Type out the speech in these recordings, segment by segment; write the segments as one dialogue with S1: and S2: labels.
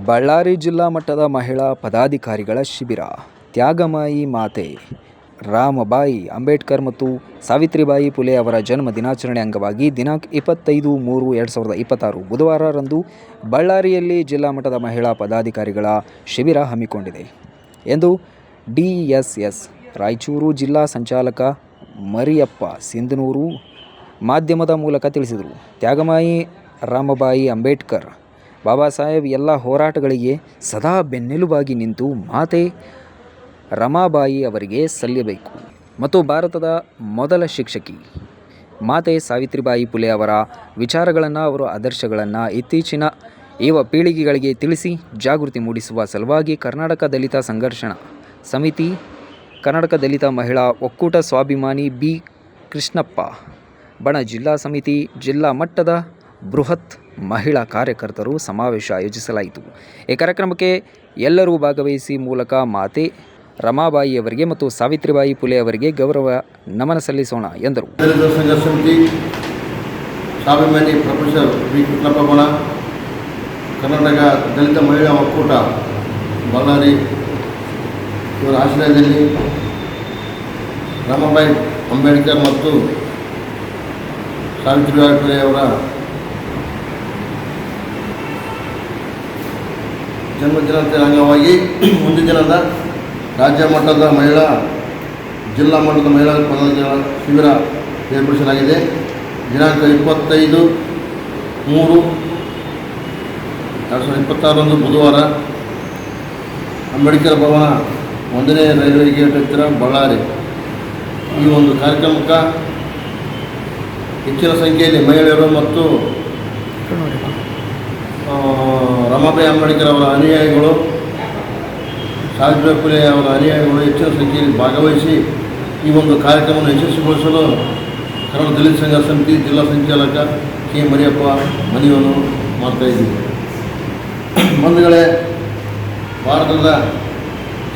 S1: ಬಳ್ಳಾರಿ ಜಿಲ್ಲಾ ಮಟ್ಟದ ಮಹಿಳಾ ಪದಾಧಿಕಾರಿಗಳ ಶಿಬಿರ. ತ್ಯಾಗಮಯಿ ಮಾತೆ ರಾಮಬಾಯಿ ಅಂಬೇಡ್ಕರ್ ಮತ್ತು ಸಾವಿತ್ರಿಬಾಯಿ ಫುಲೆ ಅವರ ಜನ್ಮ ದಿನಾಚರಣೆ ಅಂಗವಾಗಿ ದಿನಾಂಕ 25/3/2026 ಬುಧವಾರರಂದು ಬಳ್ಳಾರಿಯಲ್ಲಿ ಜಿಲ್ಲಾ ಮಟ್ಟದ ಮಹಿಳಾ ಪದಾಧಿಕಾರಿಗಳ ಶಿಬಿರ ಹಮ್ಮಿಕೊಂಡಿದೆ ಎಂದು ಡಿಎಸ್ಎಸ್ ರಾಯಚೂರು ಜಿಲ್ಲಾ ಸಂಚಾಲಕ ಮರಿಯಪ್ಪ ಸಿಂಧನೂರು ಮಾಧ್ಯಮದ ಮೂಲಕ ತಿಳಿಸಿದರು. ತ್ಯಾಗಮಯಿ ರಾಮಬಾಯಿ ಅಂಬೇಡ್ಕರ್ ಬಾಬಾ ಸಾಹೇಬ್ ಎಲ್ಲ ಹೋರಾಟಗಳಿಗೆ ಸದಾ ಬೆನ್ನೆಲುಬಾಗಿ ನಿಂತು ಮಾತೆ ರಮಾಬಾಯಿ ಅವರಿಗೆ ಸಲ್ಲಬೇಕು ಮತ್ತು ಭಾರತದ ಮೊದಲ ಶಿಕ್ಷಕಿ ಮಾತೆ ಸಾವಿತ್ರಿಬಾಯಿ ಫುಲೆ ಅವರ ವಿಚಾರಗಳನ್ನು, ಅವರ ಆದರ್ಶಗಳನ್ನು ಇತ್ತೀಚಿನ ಯುವ ಪೀಳಿಗೆಗಳಿಗೆ ತಿಳಿಸಿ ಜಾಗೃತಿ ಮೂಡಿಸುವ ಸಲುವಾಗಿ ಕರ್ನಾಟಕ ದಲಿತ ಸಂಘರ್ಷಣ ಸಮಿತಿ, ಕರ್ನಾಟಕ ದಲಿತ ಮಹಿಳಾ ಒಕ್ಕೂಟ, ಸ್ವಾಭಿಮಾನಿ ಬಿ ಕೃಷ್ಣಪ್ಪ ಬಣ ಜಿಲ್ಲಾ ಸಮಿತಿ, ಜಿಲ್ಲಾ ಮಟ್ಟದ ಬೃಹತ್ ಮಹಿಳಾ ಕಾರ್ಯಕರ್ತರು ಸಮಾವೇಶ ಆಯೋಜಿಸಲಾಯಿತು. ಈ ಕಾರ್ಯಕ್ರಮಕ್ಕೆ ಎಲ್ಲರೂ ಭಾಗವಹಿಸಿ ಮೂಲಕ ಮಾತೆ ರಮಾಬಾಯಿ ಅವರಿಗೆ ಮತ್ತು ಸಾವಿತ್ರಿಬಾಯಿ ಫುಲೆ ಅವರಿಗೆ ಗೌರವ ನಮನ ಸಲ್ಲಿಸೋಣ ಎಂದರು.
S2: ದಲಿತ ಸಂಘರ್ಷ ಸಮಿತಿ, ಸ್ವಾಭಿಮಾನಿ ಪ್ರೊಫೆಸರ್ ಬಿ ಕೃಷ್ಣಪ್ಪ ಬಣ, ಕರ್ನಾಟಕ ದಲಿತ ಮಹಿಳಾ ಒಕ್ಕೂಟ ಬಳ್ಳಾರಿ ಇವರ ಆಶ್ರಯದಲ್ಲಿ ರಮಾಬಾಯಿ ಅಂಬೇಡ್ಕರ್ ಮತ್ತು ಸಾವಿತ್ರಿಬಾಯಿ ಫುಲೆ ಅವರ ಜನ್ಮದಿನಾಚರಣೆ ಅಂಗವಾಗಿ ಒಂದು ದಿನದ ರಾಜ್ಯ ಮಟ್ಟದ ಮಹಿಳಾ, ಜಿಲ್ಲಾ ಮಟ್ಟದ ಮಹಿಳಾ ಪದಾಧಿಕಾರಿಗಳ ಶಿಬಿರ ಏರ್ಪಡಿಸಲಾಗಿದೆ. ದಿನಾಂಕ 25/3/2026 ಬುಧವಾರ ಅಂಬೇಡ್ಕರ್ ಭವನ 1ನೇ ರೈಲ್ವೆ ಗೇಟ್ ಹತ್ತಿರ ಬಳ್ಳಾರಿ. ಈ ಒಂದು ಕಾರ್ಯಕ್ರಮಕ್ಕೆ ಹೆಚ್ಚಿನ ಸಂಖ್ಯೆಯಲ್ಲಿ ಮಹಿಳೆಯರು ಮತ್ತು ರಮಾಬಾಯಿ ಅಂಬೇಡ್ಕರ್ ಅವರ ಅನುಯಾಯಿಗಳು, ಸಾವಿತ್ರಿಬಾಯಿ ಫುಲೆ ಅವರ ಅನುಯಾಯಿಗಳು ಹೆಚ್ಚಿನ ಸಂಖ್ಯೆಯಲ್ಲಿ ಭಾಗವಹಿಸಿ ಈ ಒಂದು ಕಾರ್ಯಕ್ರಮವನ್ನು ಯಶಸ್ವಿಗೊಳಿಸಲು ಕರ್ನಾಟಕ ದಲಿತ ಸಂಘರ್ಷ ಸಮಿತಿ ಜಿಲ್ಲಾ ಸಂಚಾಲಕ ಕೆ ಮರಿಯಪ್ಪ ಮನವಿಯನ್ನು ಮಾಡ್ತಾಯಿದ್ದೀವಿ. ಬಂಧುಗಳೇ, ಭಾರತದ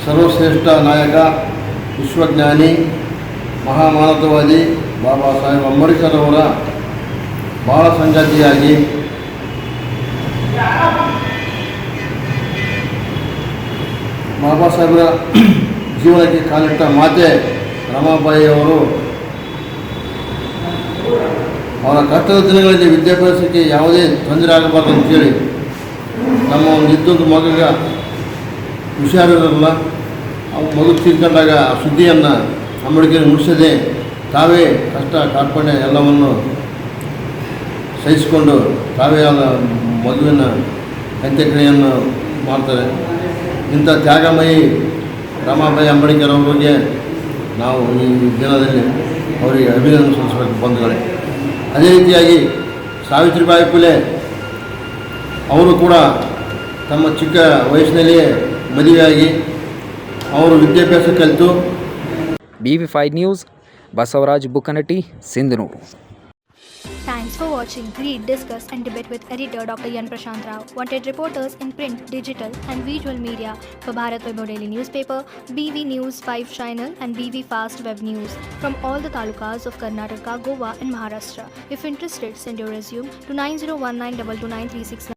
S2: ಸರ್ವಶ್ರೇಷ್ಠ ನಾಯಕ, ವಿಶ್ವಜ್ಞಾನಿ, ಮಹಾಮಾನವತಾವಾದಿ ಬಾಬಾ ಸಾಹೇಬ್ ಅಂಬೇಡ್ಕರ್ ಅವರ ಭಾಳ ಸಂಗಾತಿಯಾಗಿ ಬಾಬಾ ಸಾಹೇಬರ ಜೀವನಕ್ಕೆ ಕಾಲಿಟ್ಟ ಮಾತೆ ರಮಾಬಾಯಿ ಅವರು ಅವರ ಕಷ್ಟದ ದಿನಗಳಲ್ಲಿ ವಿದ್ಯಾಭ್ಯಾಸಕ್ಕೆ ಯಾವುದೇ ತೊಂದರೆ ಆಗಬಾರ್ದು ಅಂತೇಳಿ ನಮ್ಮ ಒಂದು ಇದ್ದೊಂದು ಮಗಗೆ ಹುಷಾರಿರಲ್ಲ, ಮಗು ತೀರ್ಕೊಂಡಾಗ ಆ ಸುದ್ದಿಯನ್ನು ಅಂಬೇಡ್ಕರ್ ಮುಗಿಸದೆ ತಾವೇ ಕಷ್ಟ ಕಾರ್ಪಣ್ಯ ಎಲ್ಲವನ್ನು ಸಹಿಸಿಕೊಂಡು ತಾವೇ ಆದ ಮಗುವಿನ ಅಂತ್ಯಕ್ರಿಯೆಯನ್ನು ಮಾಡ್ತಾರೆ. ಇಂಥ ತ್ಯಾಗಮಯಿ ರಮಾಬಾಯಿ ಅಂಬೇಡ್ಕರ್ ಅವರಿಗೆ ನಾವು ಈ ದಿನದಲ್ಲಿ ಅವರಿಗೆ ಅಭಿನಂದನೆ ಸಲ್ಲಿಸಬೇಕು ಬಂಧುಗಳೇ. ಅದೇ ರೀತಿಯಾಗಿ ಸಾವಿತ್ರಿಬಾಯಿ ಫುಲೆ ಅವರು ಕೂಡ ತಮ್ಮ ಚಿಕ್ಕ ವಯಸ್ಸಿನಲ್ಲಿಯೇ ಮದುವೆಯಾಗಿ ಅವರು ವಿದ್ಯಾಭ್ಯಾಸ ಕಲಿತು.
S1: BV5 news, Basavaraj Bukkanatti, Sindhanur.
S3: Thanks for watching. Read, discuss and debate with editor Dr. Yan Prashant Rao. Wanted reporters in print, digital and visual media for Bharat Vaibhav Daily Newspaper, BV News 5 Channel and BV Fast Web News from all the talukas of Karnataka, Goa and Maharashtra. If interested, send your resume to 9019229369.